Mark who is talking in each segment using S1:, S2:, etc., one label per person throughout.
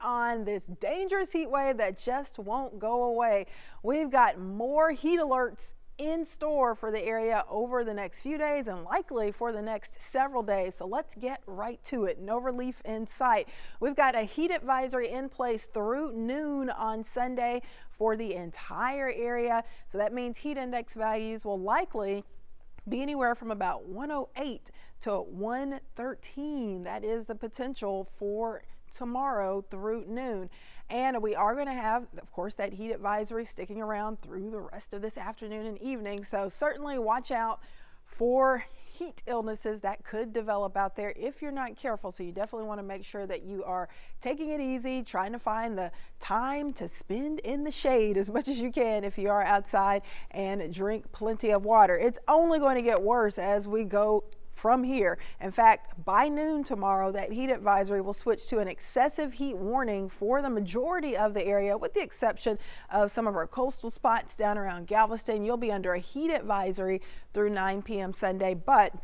S1: on this dangerous heat wave that just won't go away. We've got more heat alerts in store for the area over the next few days and likely for the next several days. So let's get right to it. No relief in sight. We've got a heat advisory in place through noon on Sunday for the entire area. So that means heat index values will likely be anywhere from about 108 to 113. That is the potential for tomorrow through noon. And we are going to have, of course, that heat advisory sticking around through the rest of this afternoon and evening. So certainly watch out for heat illnesses that could develop out there if you're not careful. So you definitely want to make sure that you are taking it easy, trying to find the time to spend in the shade as much as you can if you are outside, and drink plenty of water. It's only going to get worse as we go from here. In fact, by noon tomorrow, that heat advisory will switch to an excessive heat warning for the majority of the area, with the exception of some of our coastal spots down around Galveston. You'll be under a heat advisory through 9 p.m. Sunday, but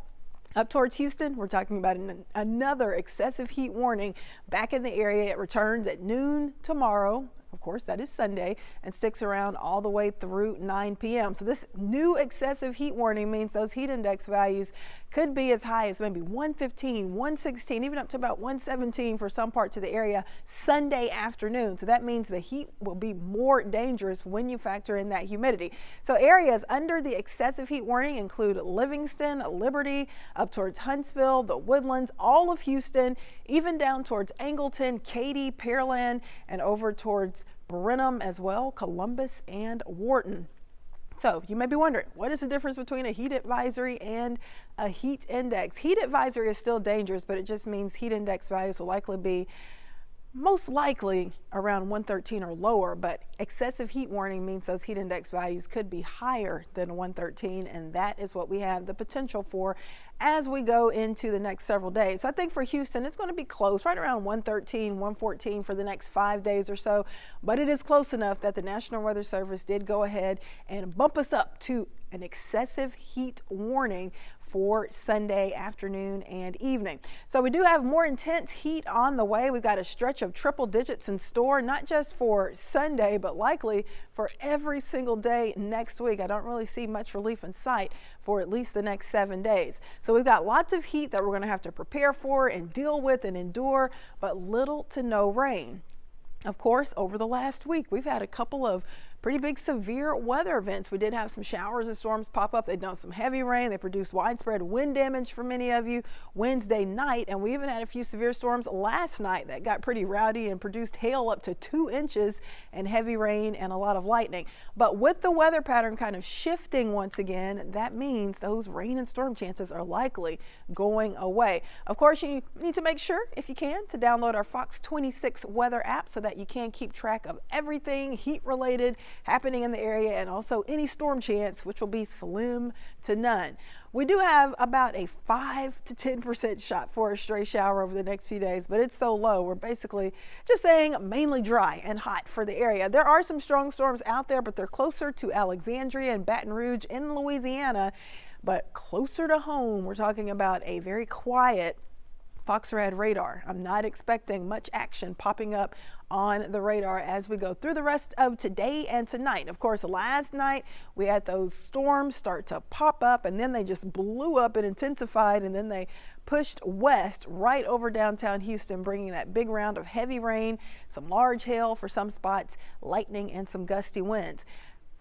S1: up towards Houston, we're talking about another excessive heat warning back in the area. It returns at noon tomorrow. Of course, that is Sunday, and sticks around all the way through 9 p.m. So this new excessive heat warning means those heat index values could be as high as maybe 115, 116, even up to about 117 for some parts of the area Sunday afternoon. So that means the heat will be more dangerous when you factor in that humidity. So areas under the excessive heat warning include Livingston, Liberty, up towards Huntsville, the Woodlands, all of Houston, even down towards Angleton, Katy, Pearland, and over towards Brenham as well, Columbus and Wharton. So you may be wondering, what is the difference between a heat advisory and a heat index? Heat advisory is still dangerous, but it just means heat index values will likely be most likely around 113 or lower, but excessive heat warning means those heat index values could be higher than 113, and that is what we have the potential for as we go into the next several days. So I think for Houston, it's going to be close, right around 113, 114 for the next 5 days or so, but it is close enough that the National Weather Service did go ahead and bump us up to an excessive heat warning for Sunday afternoon and evening. So we do have more intense heat on the way. We've got a stretch of triple digits in store, not just for Sunday, but likely for every single day next week. I don't really see much relief in sight for at least the next 7 days. So we've got lots of heat that we're going to have to prepare for and deal with and endure, but little to no rain. Of course, over the last week, we've had a couple of pretty big severe weather events. We did have some showers and storms pop up. They've done some heavy rain. They produced widespread wind damage for many of you Wednesday night. And we even had a few severe storms last night that got pretty rowdy and produced hail up to 2 inches and heavy rain and a lot of lightning. But with the weather pattern kind of shifting once again, that means those rain and storm chances are likely going away. Of course, you need to make sure, if you can, to download our Fox 26 weather app so that you can keep track of everything heat related happening in the area, and also any storm chance, which will be slim to none. We do have about a 5 to 10% shot for a stray shower over the next few days, but it's so low. We're basically just saying mainly dry and hot for the area. There are some strong storms out there, but they're closer to Alexandria and Baton Rouge in Louisiana. But closer to home, we're talking about a very quiet Fox Red radar. I'm not expecting much action popping up on the radar as we go through the rest of today and tonight. Of course, last night we had those storms start to pop up, and then they just blew up and intensified, and then they pushed west right over downtown Houston, bringing that big round of heavy rain, some large hail for some spots, lightning, and some gusty winds.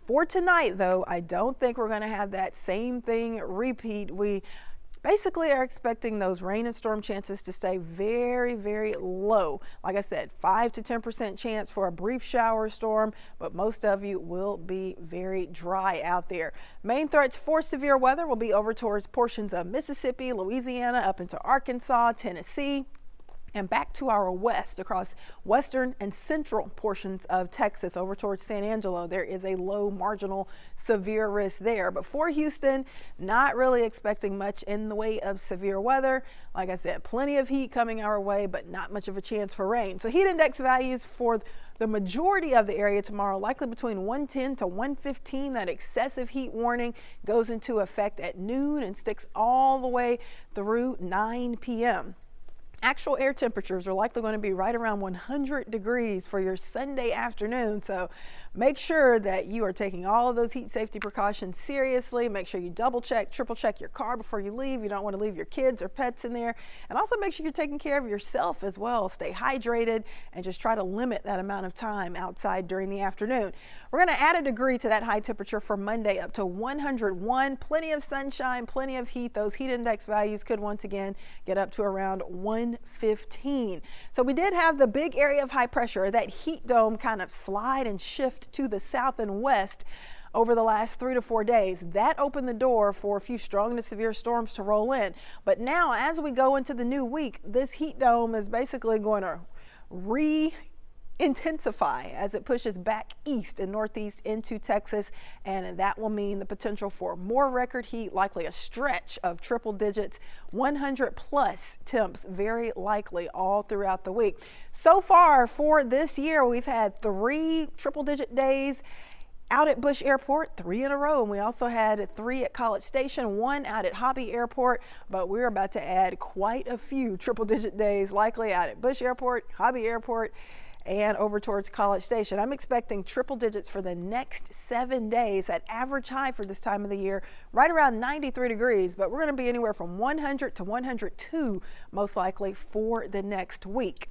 S1: For tonight, though, I don't think we're going to have that same thing repeat. We basically are expecting those rain and storm chances to stay very, very low. Like I said, 5 to 10% chance for a brief shower storm, but most of you will be very dry out there. Main threats for severe weather will be over towards portions of Mississippi, Louisiana, up into Arkansas, Tennessee, and back to our west across western and central portions of Texas over towards San Angelo. There is a low marginal severe risk there. But for Houston, not really expecting much in the way of severe weather. Like I said, plenty of heat coming our way, but not much of a chance for rain. So heat index values for the majority of the area tomorrow, likely between 110 to 115. That excessive heat warning goes into effect at noon and sticks all the way through 9 p.m. Actual air temperatures are likely going to be right around 100 degrees for your Sunday afternoon. So make sure that you are taking all of those heat safety precautions seriously. Make sure you double check, triple check your car before you leave. You don't want to leave your kids or pets in there. And also make sure you're taking care of yourself as well. Stay hydrated and just try to limit that amount of time outside during the afternoon. We're going to add a degree to that high temperature for Monday up to 101. Plenty of sunshine, plenty of heat. Those heat index values could once again get up to around 115. So we did have the big area of high pressure, that heat dome, kind of slide and shift to the south and west over the last 3 to 4 days. That opened the door for a few strong to severe storms to roll in. But now, as we go into the new week, this heat dome is basically going to intensify as it pushes back east and northeast into Texas, and that will mean the potential for more record heat, likely a stretch of triple digits, 100 plus temps very likely all throughout the week. So far for this year, we've had 3 triple digit days out at Bush Airport, 3 in a row, and we also had 3 at College Station, 1 out at Hobby Airport, but we're about to add quite a few triple digit days likely out at Bush Airport, Hobby Airport, and over towards College Station. I'm expecting triple digits for the next 7 days. At average high for this time of the year, right around 93 degrees, but we're going to be anywhere from 100 to 102 most likely for the next week.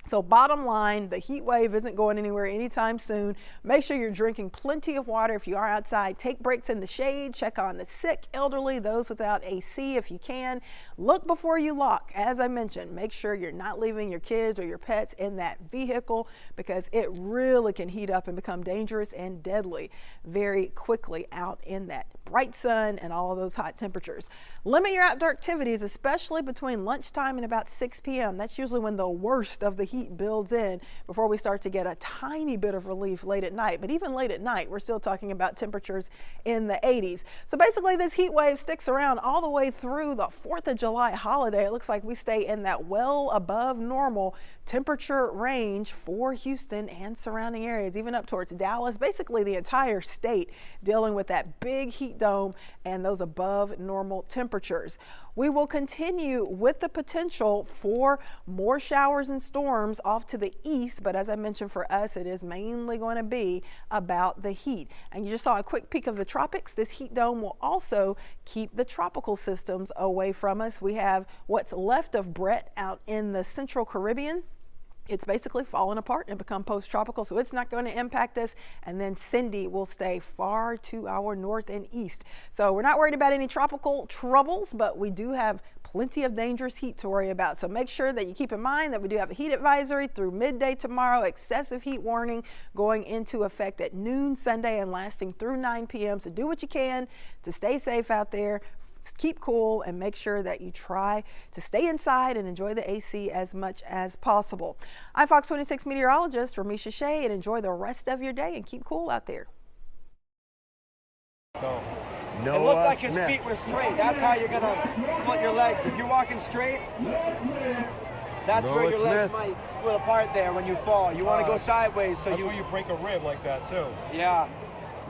S1: So bottom line, the heat wave isn't going anywhere anytime soon. Make sure you're drinking plenty of water if you are outside. Take breaks in the shade. Check on the sick, elderly, those without AC if you can. Look before you lock. As I mentioned, make sure you're not leaving your kids or your pets in that vehicle, because it really can heat up and become dangerous and deadly very quickly out in that bright sun and all of those hot temperatures. Limit your outdoor activities, especially between lunchtime and about 6 p.m. That's usually when the worst of the heat builds in before we start to get a tiny bit of relief late at night. But even late at night, we're still talking about temperatures in the 80s. So basically this heat wave sticks around all the way through the 4th of July holiday. It looks like we stay in that well above normal temperature range for Houston and surrounding areas, even up towards Dallas, basically the entire state dealing with that big heat dome and those above normal temperatures. We will continue with the potential for more showers and storms off to the east, but as I mentioned, for us, it is mainly going to be about the heat. And you just saw a quick peek of the tropics. This heat dome will also keep the tropical systems away from us. We have what's left of Brett out in the central Caribbean. It's basically fallen apart and become post-tropical, so it's not going to impact us. And then Cindy will stay far to our north and east. So we're not worried about any tropical troubles, but we do have plenty of dangerous heat to worry about. So make sure that you keep in mind that we do have a heat advisory through midday tomorrow, excessive heat warning going into effect at noon Sunday and lasting through 9 p.m. So do what you can to stay safe out there. Keep cool and make sure that you try to stay inside and enjoy the AC as much as possible. I'm Fox 26 meteorologist Remeisha Shade, and enjoy the rest of your day and keep cool out there.
S2: It looked like his feet were straight. That's how you're going to split your legs. If you're walking straight, that's where your legs might split apart there when you fall. You want to go sideways. So
S3: that's where you break a rib like that too.
S2: Yeah.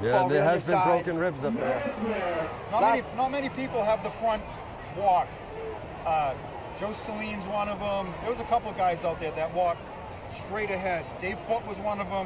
S4: Yeah, there has been broken ribs up there.
S3: Not many people have the front walk. Joe Celine's one of them. There was a couple of guys out there that walked straight ahead. Dave Foote was one of them.